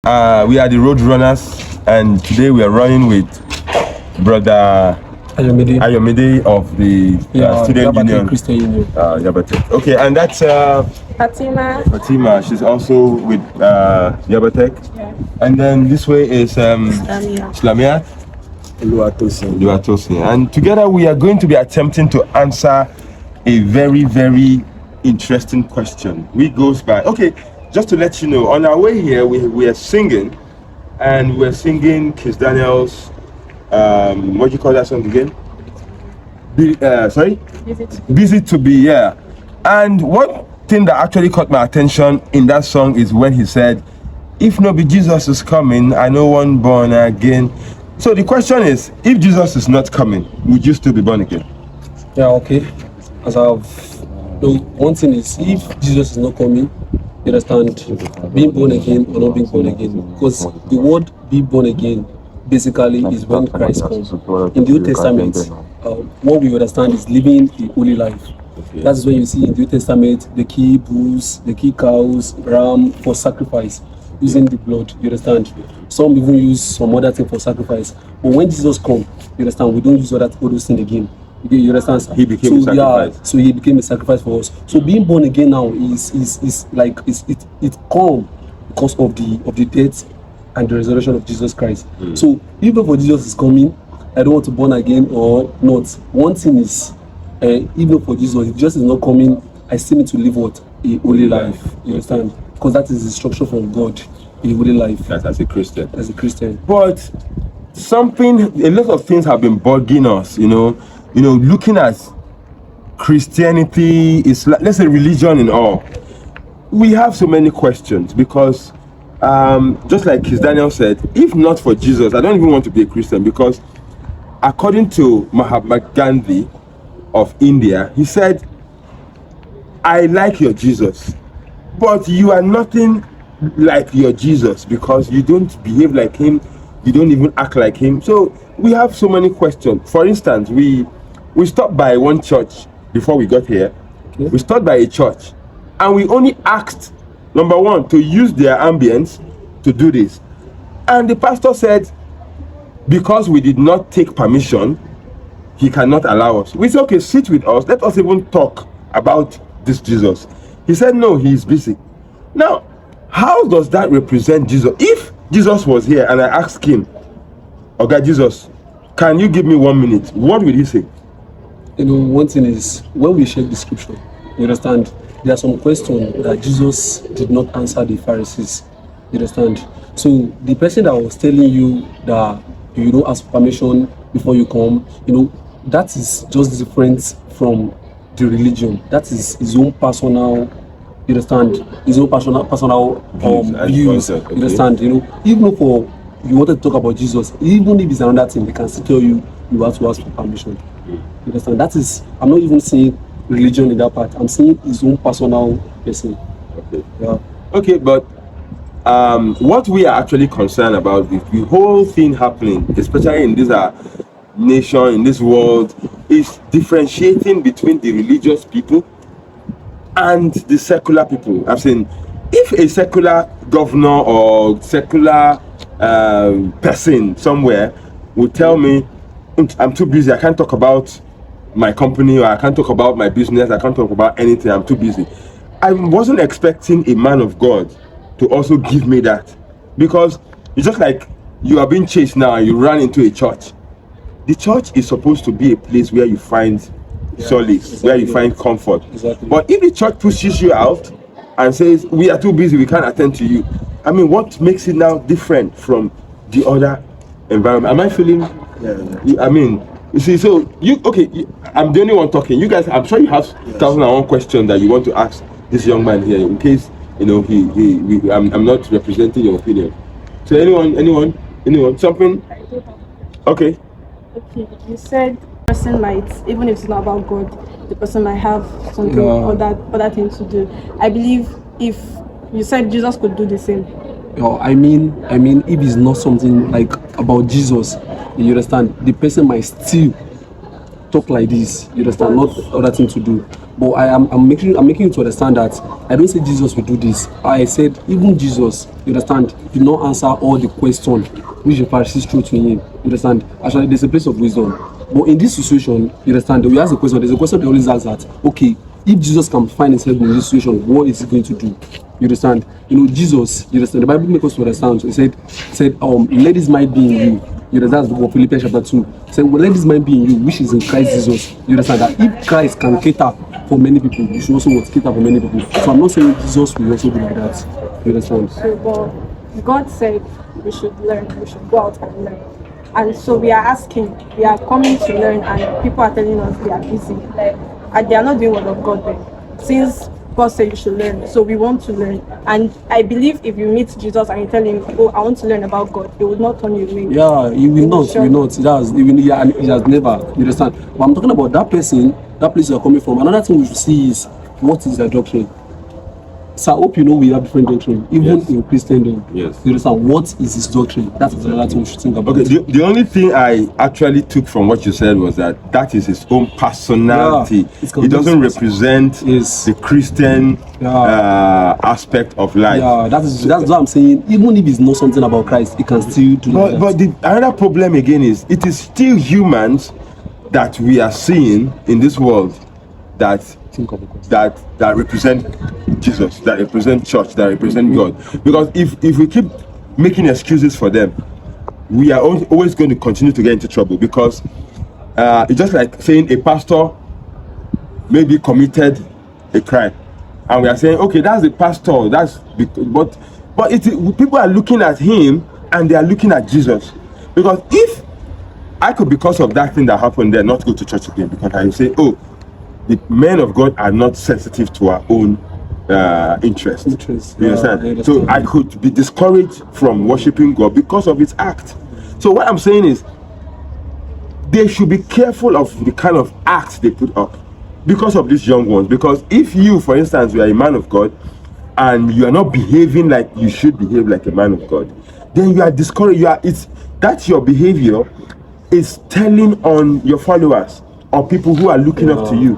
We are the RoadRunners, and today we are running with Brother Ayomide of the Student Union. Christian Union. Yabatek. Okay, and that's Fatima. She's also with Yabatek. Yeah. And then this way is Islamia. Luatosin. And together we are going to be attempting to answer a very, very interesting question. We goes by, okay, just to let you know, on our way here, we are singing, and we're singing Kiss Daniel's, what do you call that song again? Busy to be, yeah. And one thing that actually caught my attention in that song is when he said, if no be Jesus is coming, I know one born again. So the question is, if Jesus is not coming, would you still be born again? Yeah, okay. One thing is, if Jesus is not coming, you understand, being born again or not being born again, because the word be born again basically is when Christ comes. In the Old Testament, what we understand is living a holy life. Okay. That's when you see in the Old Testament they kill bulls, they kill cows, ram for sacrifice, using the blood. You understand? Some even use some other thing for sacrifice. But when Jesus comes, you understand, we don't use all those things again. You understand? He became a sacrifice. So he became a sacrifice for us. So being born again now is like it come because of the death and the resurrection of Jesus Christ. So even for Jesus is coming, I don't want to born again or not. One thing is, even for Jesus, if Jesus is not coming, I still need to live a holy life. You understand? Because that is instruction from God, a holy life. That's as a Christian. As a Christian. But a lot of things have been bugging us, looking at Christianity, is let's say religion and all. We have so many questions because, just like Kiss Daniel said, if not for Jesus, I don't even want to be a Christian, because according to Mahatma Gandhi of India, he said, I like your Jesus, but you are nothing like your Jesus, because you don't behave like him, you don't even act like him. So we have so many questions. For instance, we stopped by one church before we got here. Okay. We stopped by a church, and we only asked, number one, to use their ambience to do this. And the pastor said, because we did not take permission, he cannot allow us. We said, okay, sit with us. Let us even talk about this Jesus. He said, no, he is busy. Now, how does that represent Jesus? If Jesus was here and I asked him, okay, Jesus, can you give me 1 minute? What will he say? One thing is, when we check the scripture, you understand, there are some questions that Jesus did not answer the Pharisees. You understand? So the person that was telling you that you don't ask permission before you come, that is just different from the religion. That is his own personal, you understand, his own personal views. You understand? Even for you wanted to talk about Jesus, even if it's another thing, they can still tell you have to ask for permission. You understand? That is, I'm not even saying religion in that part. I'm saying his own personal person. Okay. Yeah. Okay, but what we are actually concerned about is the whole thing happening, especially in this nation, in this world, is differentiating between the religious people and the secular people. I've seen, if a secular governor or secular person somewhere would tell me, I'm too busy, I can't talk about my company, or I can't talk about my business, I can't talk about anything, I'm too busy. I wasn't expecting a man of God to also give me that, because it's just like you are being chased now and you run into a church. The church is supposed to be a place where you find solace, exactly, where you find comfort. Exactly. But if the church pushes you out and says, we are too busy, we can't attend to you, I mean, what makes it now different from the other environment? Am I feeling? I mean, you see, so I'm the only one talking. You guys, I'm sure you have 1,001 questions that you want to ask this young man here, in case I'm not representing your opinion. So anyone, something? Okay. Okay, you said the person might, even if it's not about God, the person might have something other thing to do. I believe if you said Jesus could do the same. I mean, if it's not something like about Jesus, you understand, the person might still talk like this, you understand, not other thing to do. But I'm making you to understand that I don't say Jesus will do this. I said even Jesus, you understand, did not answer all the questions which the Pharisees threw to him. You understand? Actually, there's a place of wisdom. But in this situation, you understand, we ask the question, there's a question they always ask that, okay, if Jesus can find himself in this situation, what is he going to do? You understand? You know, Jesus, you understand, the Bible makes us to understand. So he said, let this mind be in you. You understand? That's the book of Philippians chapter 2. He said, well, let this mind be in you, which is in Christ Jesus. You understand that if Christ can cater for many people, you should also cater for many people. So I'm not saying Jesus will also be like that. You understand? So, but God said we should learn, we should go out and learn. And so we are asking, we are coming to learn, and people are telling us they are busy. And they are not doing what of God then. Since God said you should learn, so we want to learn. And I believe if you meet Jesus and you tell him, oh, I want to learn about God, he will not turn you away. Yeah, he will not. He will not. He has never. You understand? But I'm talking about that person, that place you're coming from. Another thing we should see is what is their doctrine. So I hope you know we have different doctrine, even in Christendom. Yes. You understand? What is his doctrine? That's another thing we should think about. Okay, the only thing I actually took from what you said was that is his own personality. It doesn't represent the Christian aspect of life. Yeah, that's what I'm saying. Even if it's not something about Christ, it can still do that. But the another problem again is it is still humans that we are seeing in this world that represent Jesus, that represent church, that represent God. Because if we keep making excuses for them, we are always going to continue to get into trouble. Because it's just like saying a pastor maybe committed a crime, and we are saying, okay, that's the pastor. But people are looking at him and they are looking at Jesus. Because if I could, because of that thing that happened there, not go to church again, because I say, oh, the men of God are not sensitive to our own interest. You understand? So I could be discouraged from worshiping God because of his act. So what I'm saying is, they should be careful of the kind of acts they put up because of these young ones. Because if you, for instance, you are a man of God and you are not behaving like you should behave like a man of God, then you are discouraged. That's your behavior is telling on your followers or people who are looking up to you.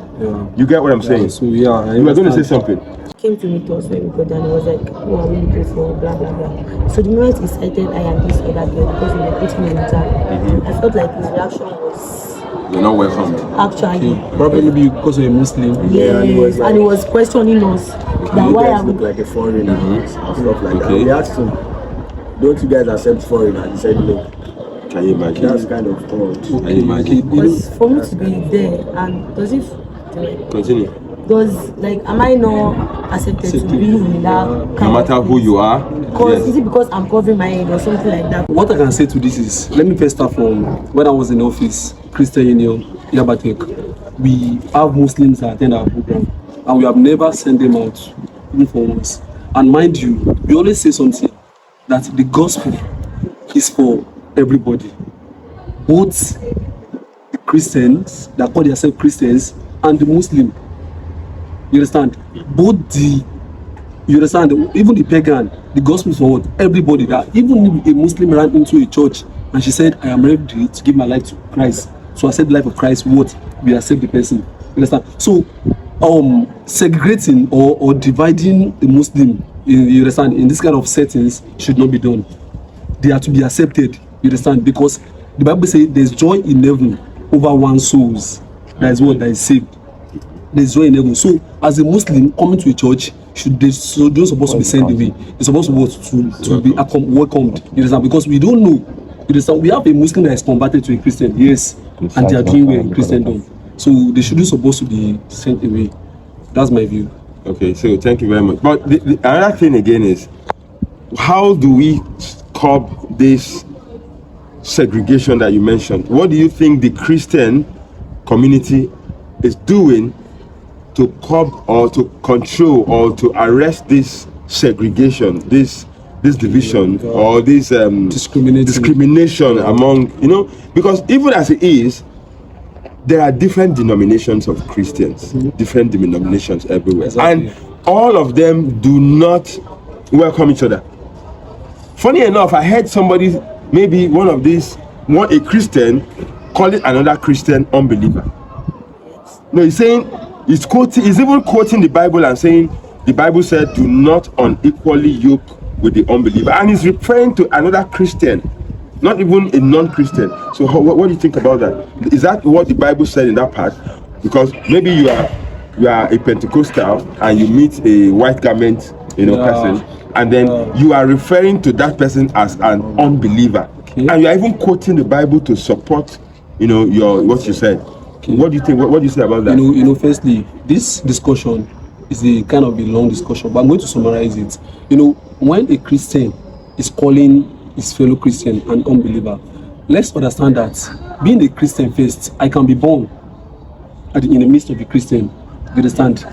You get what I'm saying? So you were going to say something. Came to meet us when we got down and was like, who are we looking for, blah blah blah. So the moment he said I am this other girl because we were putting in time, I felt like his reaction was, you're not welcome. Actually, probably because you're a Muslim. Yes, and he was questioning us that why are we look like a foreigner and stuff like that. We asked him, don't you guys accept foreigners? He said no. Can you imagine? That's kind of odd. Can you imagine? Because for me to be there, and does it Continue. does, like, am I not accepted to be in that kind No matter of who you are. Because is it because I'm covering my head or something like that? What I can say to this is, let me first start from when I was in office, Christian Union, Yabatek. We have Muslims that attend our program, and we have never sent them out, even for once. And mind you, we always say something, that the gospel is for everybody. Both the Christians, that call themselves Christians, and the Muslim. You understand? You understand? Even the pagan, the gospel is for what? Everybody. That even if a Muslim ran into a church and she said, I am ready to give my life to Christ, so I said the life of Christ, what? We accept the person. You understand? So segregating or dividing the Muslim, you understand, in this kind of settings should not be done. They are to be accepted. You understand? Because the Bible says there's joy in heaven over one's souls. That is what that is saved. There's joy in heaven. So as a Muslim coming to a church, they're supposed to be sent away. They're supposed to be welcomed. You understand? Because we don't know. You understand? We have a Muslim that is converted to a Christian, yes, and they are doing well in Christendom. So they shouldn't supposed to be sent away. That's my view. Okay, so thank you very much. But the another thing again is, how do we curb this segregation that you mentioned? What do you think the Christian community is doing to curb or to control or to arrest this segregation, this division, or this discrimination among, because even as it is, there are different denominations of Christians, different denominations everywhere, and all of them do not welcome each other. Funny enough, I heard somebody, maybe a Christian, call it another Christian unbeliever. No, he's saying He's even quoting the Bible and saying, the Bible said, do not unequally yoke with the unbeliever. And he's referring to another Christian, not even a non-Christian. So what do you think about that? Is that what the Bible said in that part? Because maybe you are a Pentecostal and you meet a white garment, person, and then you are referring to that person as an unbeliever. Okay. And you are even quoting the Bible to support, what you said. Okay. What do you think? What do you say about that? Firstly, this discussion is a kind of a long discussion, but I'm going to summarize it. When a Christian is calling his fellow Christian an unbeliever, let's understand that being a Christian first, I can be born in the midst of a Christian, you understand?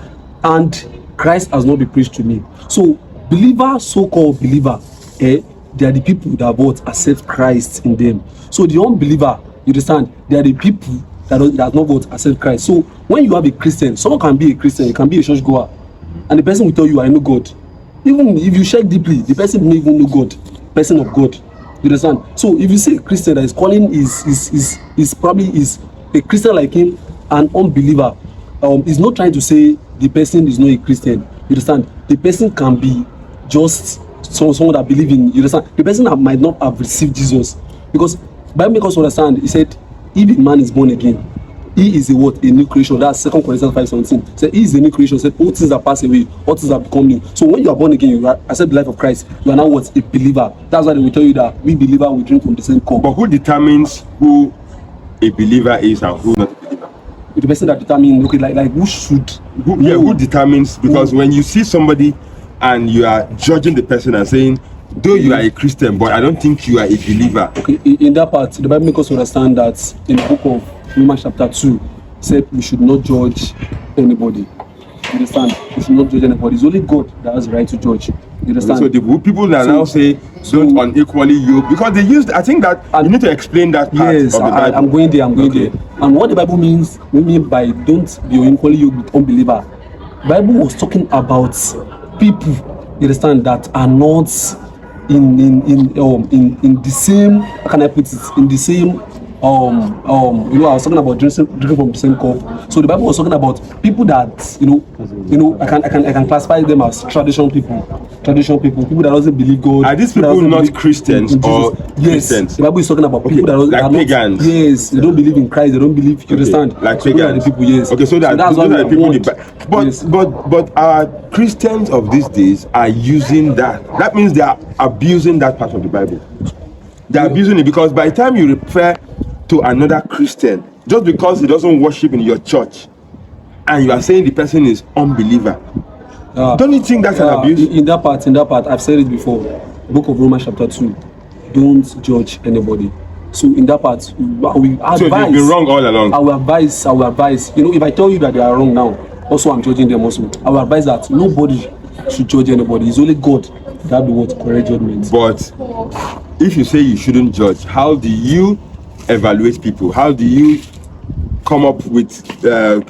And Christ has not been preached to me. So, believer, so-called believer, they are the people that both accept Christ in them. So, the unbeliever, you understand, they are the people that not both accept Christ. So, when you have a Christian, someone can be a Christian, you can be a church goer, and the person will tell you, I know God. Even if you check deeply, the person will not even know God, person of God. You understand? So, if you see a Christian that is calling is probably a Christian like him, an unbeliever, is not trying to say the person is not a Christian. You understand? The person can be just someone that believe in. You understand? The person that might not have received Jesus, because Bible makes us understand. He said, if a man is born again, he is a new creation. That's 2 Corinthians 5:17. Said he is a new creation. Said all things are passed away, all things are become new. So when you are born again, you accept the life of Christ. You are now what? A believer. That's why they will tell you that we believer we drink from the same cup. But who determines who a believer is and who not a believer? The person that determines, okay, like who determines? Because when you see somebody and you are judging the person and saying, though you are a Christian, but I don't think you are a believer. Okay, in that part, the Bible makes us understand that in the book of Romans chapter 2, said we should not judge anybody. You understand? We should not judge anybody. It's only God that has the right to judge. You understand? So the people that now say don't unequally yoke, because they used, I think that you need to explain that part of the Bible. I'm going there. And what the Bible means, we mean by don't be unequally yoked with unbeliever. The Bible was talking about people, you understand, that are not in the same, how can I put it, in the same I was talking about drinking from the same cup. So the Bible was talking about people that I can classify them as traditional people that doesn't believe God. Are these people not Christians or yes, Christians? The Bible is talking about people that like are pagans. Not, yes, they don't believe in Christ. They don't believe. You understand? Like so pagans. The people, yes. Okay, so that's why the people. yes. But our Christians of these days are using that. That means they are abusing that part of the Bible. They are abusing it because by the time you refer to another Christian, just because he doesn't worship in your church, and you are saying the person is unbeliever, don't you think that's an abuse? In that part, I've said it before. Book of Romans chapter 2, don't judge anybody. So in that part, we advise. So they've been wrong all along. I will advise. If I tell you that they are wrong now, also I'm judging them also. I will advise that nobody should judge anybody. It's only God that will correct judgment. But if you say you shouldn't judge, how do you evaluate people? How do you come up with the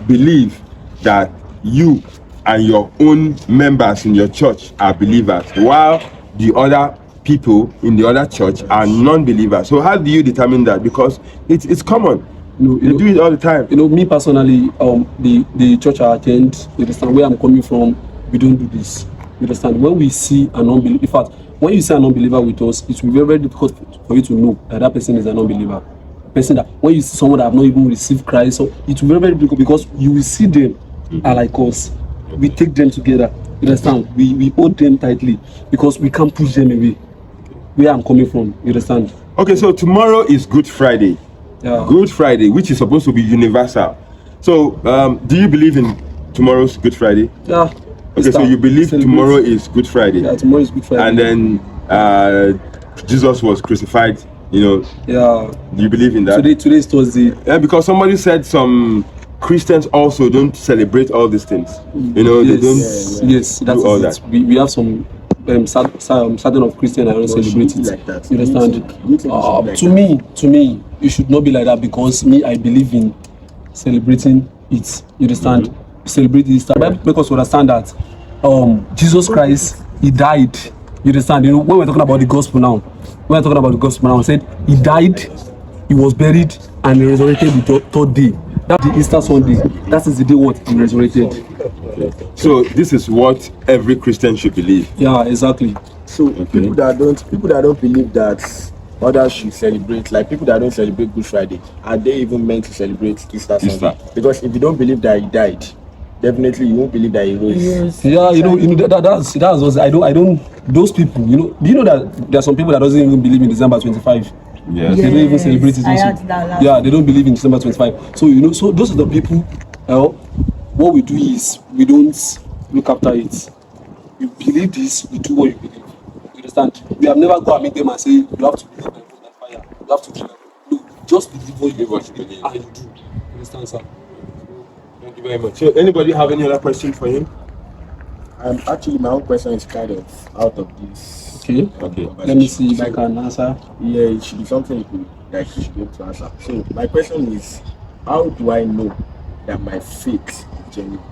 belief that you and your own members in your church are believers, while the other people in the other church are non-believers? So how do you determine that? Because it's common. You do it all the time. Me personally, the church I attend, you understand where I'm coming from, we don't do this. You understand? When we see an unbeliever, in fact, when you see an unbeliever with us, it will be very, very difficult for you to know that person is an unbeliever. Person that when you see someone that have not even received Christ, so it will be very, very difficult because you will see them are like us. We take them together. You understand? We hold them tightly because we can't push them away. Where I'm coming from, you understand? Okay, so tomorrow is Good Friday. Yeah. Good Friday, which is supposed to be universal. So, do you believe in tomorrow's Good Friday? Yeah. Okay, so you believe tomorrow is Good Friday? Yeah, tomorrow is Good Friday. And then Jesus was crucified, Yeah. Do you believe in that? Today is Thursday. Yeah, because somebody said some Christians also don't celebrate all these things. They don't Yes, that's all it. We have some certain of Christian that don't celebrate it. Like that. You understand? To me, it should not be like that because me, I believe in celebrating it. You understand? Celebrate this. The Bible makes us understand that Jesus Christ, he died. You understand? When we're talking about the gospel now, I said he died, he was buried, and he resurrected the third day. That's the Easter Sunday. That is the day what he resurrected. So this is what every Christian should believe. Yeah, exactly. So people that don't believe that others should celebrate, like people that don't celebrate Good Friday, are they even meant to celebrate Easter Sunday? Because if you don't believe that he died, definitely you won't believe that he rose. Yes. Yeah, that's what I don't. Those people, do you know that there are some people that doesn't even believe in December 25? Yes. They don't even celebrate it. I Also. heard that last Yeah, they don't believe in December 25. So so those are the people. What we do is we don't look after it. You believe this, you do what you believe. You understand? We have never gone and meet them and say you have to believe in that fire. You have to believe. No, just believe what you believe and you do. You understand, sir? Thank you very much. So anybody have any other question for him? Actually, my own question is kind of out of this. Okay. Let me see if I can answer. Yeah, it should be something you should be able to answer. So my question is, how do I know that my faith is genuine?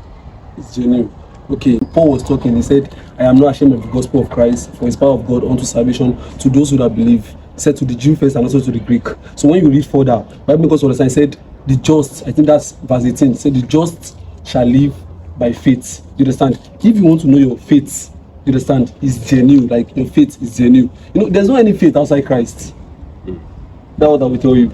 It's genuine. Okay, Paul was talking. He said, I am not ashamed of the gospel of Christ, for it's power of God unto salvation to those who that believe. He said to the Jew first and also to the Greek. So when you read further, Bible makes us understand, he said, the just, I think that's verse 18, said the just shall live by faith. You understand? If you want to know your faith, you understand, is genuine, like your faith is genuine. There's no any faith outside Christ. That's what I will tell you.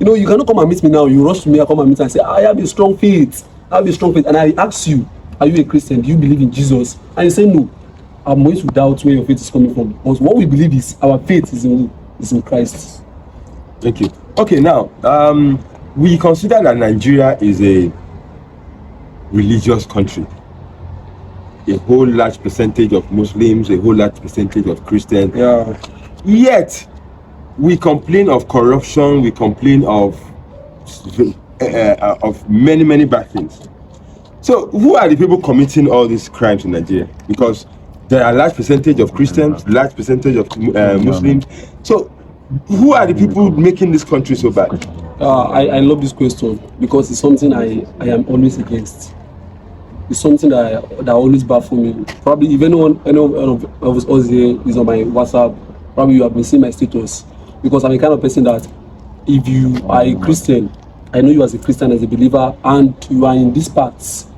You cannot come and meet me now. You rush to me and come and meet me and say, I have a strong faith. I have a strong faith. And I ask you, are you a Christian? Do you believe in Jesus? And you say no. I'm going to doubt where your faith is coming from. Because what we believe is our faith is in Christ. Thank you. Okay, now we consider that Nigeria is a religious country. A whole large percentage of Muslims, a whole large percentage of Christians. Yeah. Yet we complain of corruption. We complain of many bad things. So who are the people committing all these crimes in Nigeria? Because there are a large percentage of Christians, large percentage of Muslims. So who are the people making this country so bad? I love this question because it's something I am always against. It's something that always baffles me. Probably if any of us here is on my WhatsApp, probably you have been seeing my status. Because I'm a kind of person that if you are a Christian, I know you as a Christian, as a believer, and you are in these parts,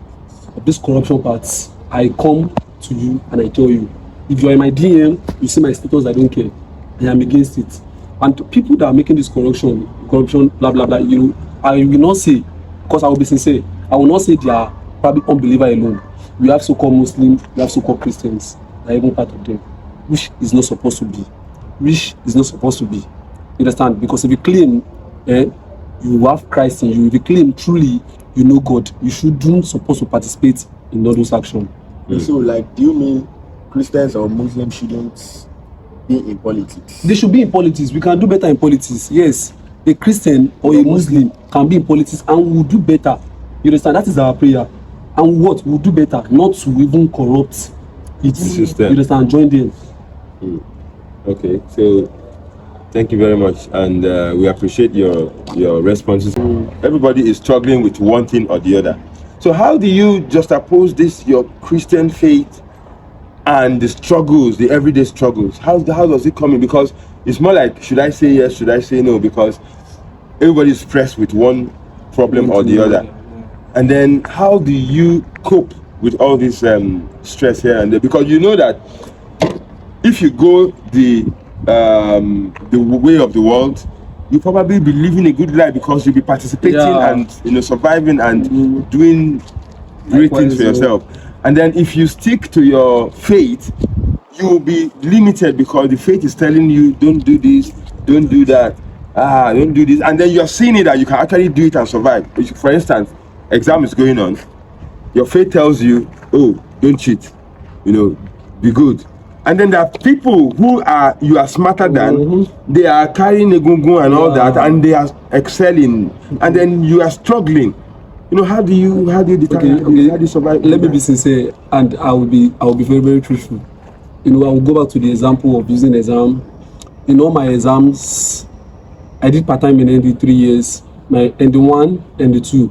of these corruption parts, I come to you and I tell you, if you are in my DM, you see my status, I don't care. I am against it. And to people that are making this corruption, blah, blah, blah, I will not say, because I will be sincere, I will not say they are probably unbeliever alone. We have so-called Muslims, we have so-called Christians, that are even part of them, which is not supposed to be. You understand? Because if you claim you have Christ in you, if you claim truly you know God, you shouldn't supposed to participate in all those actions. So, do you mean Christians or Muslims shouldn't be in politics? They should be in politics. We can do better in politics. Yes, a Christian or a Muslim can be in politics and will do better. You understand? That is our prayer. And what we'll do better, not to even corrupt its system. You understand? Join them. Okay, so thank you very much, and we appreciate your responses. Everybody is struggling with one thing or the other. So how do you juxtapose this, your Christian faith, and the struggles, the everyday struggles? How does it come in? Because it's more like, should I say yes, should I say no? Because everybody's pressed with one problem or the other. And then how do you cope with all this stress here and there? Because you know that if you go the way of the world, you probably be living a good life because you'll be participating and surviving and doing great things for yourself. And then if you stick to your faith, you will be limited because the faith is telling you, don't do this, don't do that, don't do this, and then you're seeing it that you can actually do it and survive. For instance, exam is going on, your faith tells you, oh, don't cheat, be good. And then there are people who you are smarter than, they are carrying egungun and all that, and they are excelling, and then you are struggling. How do you determine, how do you survive? Let me be sincere, and I will be very, very truthful. I will go back to the example of using exam. In all my exams, I did part-time in ND 3 years. My ND1, ND2,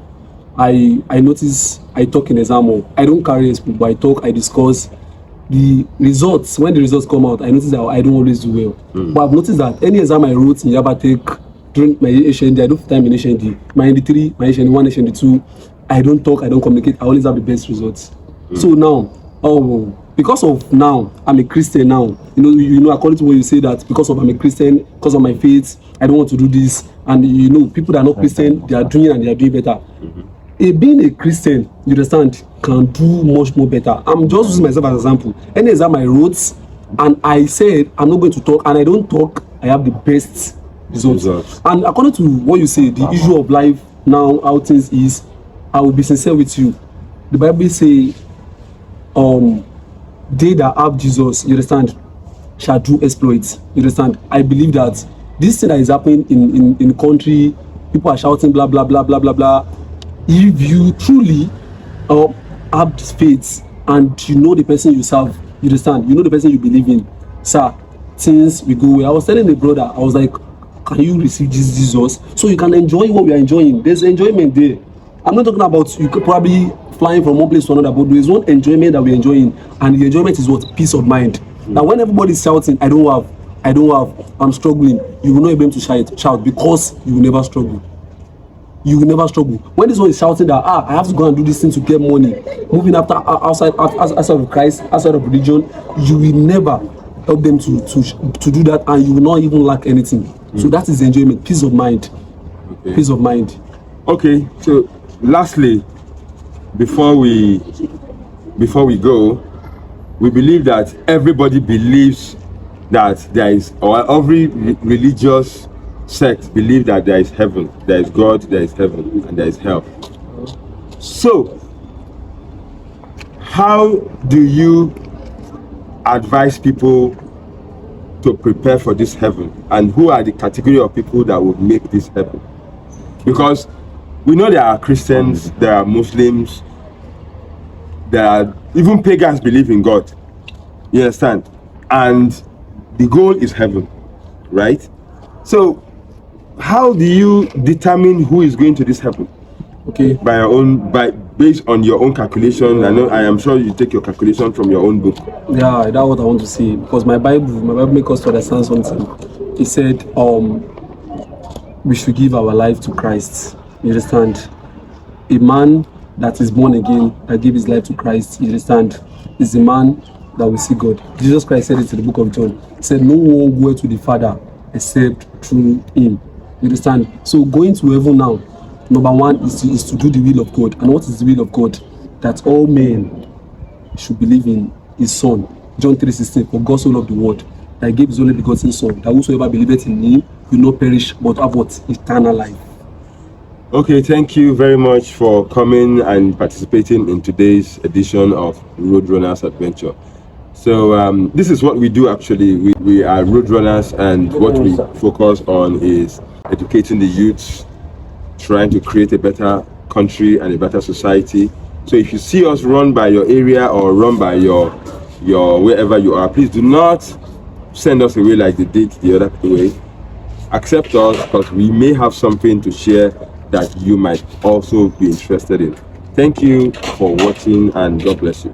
I notice I talk in exam more. I don't carry expo, but I talk, I discuss. The results, when the results come out, I notice that I don't always do well. But I've noticed that any exam I wrote in Yabatek during my HND, I don't have time in HND. My ND3, my HND1, HND2, I don't talk, I don't communicate. I always have the best results. So now, because of now, I'm a Christian now. You know, according to what you say that because of I'm a Christian, because of my faith, I don't want to do this. And you know, people that are not Christian, they are doing and they are doing better. Being a Christian, you understand, can do much more better. I'm just using myself as an example. Any exam I wrote, and I said I'm not going to talk, and I don't talk, I have the best results. And according to what you say, the issue of life now, how things is, I will be sincere with you. The Bible say, they that have Jesus, you understand, shall do exploits. You understand? I believe that this thing that is happening in the country, people are shouting blah blah blah blah blah blah. If you truly have faith and you know the person you serve, you understand, you know the person you believe in, sir, things will go away. I was telling a brother, I was like, can you receive this Jesus so you can enjoy what we are enjoying? There's enjoyment there. I'm not talking about you could probably flying from one place to another, but there is one enjoyment that we're enjoying, and the enjoyment is what? Peace of mind. Now, when everybody's shouting, I don't have, I'm struggling, you will not be able to shout because you will never struggle. You will never struggle. When this one is shouting that I have to go and do this thing to get money, moving outside of Christ, outside of religion, you will never help them to do that, and you will not even lack anything. So that is enjoyment, peace of mind. Okay. Peace of mind. Okay, so lastly, before we go, we believe that everybody believes that there is, or every religious sect believe that there is heaven, there is God, there is heaven, and there is hell. So, how do you advise people to prepare for this heaven, and who are the category of people that would make this heaven? Because we know there are Christians, there are Muslims, there are even pagans believe in God. You understand? And the goal is heaven, right? So how do you determine who is going to this heaven? Okay. Based on your own calculation. I am sure you take your calculation from your own book. Yeah, that's what I want to say. Because my Bible makes us to understand something. It said we should give our life to Christ. You understand? A man that is born again, that gives his life to Christ, you understand, is a man that will see God. Jesus Christ said it in the book of John. He said, no one goes to the Father except through him. You understand? So going to heaven now, number one is to do the will of God. And what is the will of God? That all men should believe in his Son. John 3:16, for God so loved the world, that he gave his only begotten Son, that whosoever believeth in him will not perish, but have what? Eternal life. Okay, thank you very much for coming and participating in today's edition of RoadRunners Adventure. So this is what we do actually. We are RoadRunners, and what we focus on is educating the youths, trying to create a better country and a better society. So if you see us run by your area or run by your wherever you are, please do not send us away like they did the other way. Accept us, because we may have something to share that you might also be interested in. Thank you for watching, and God bless you.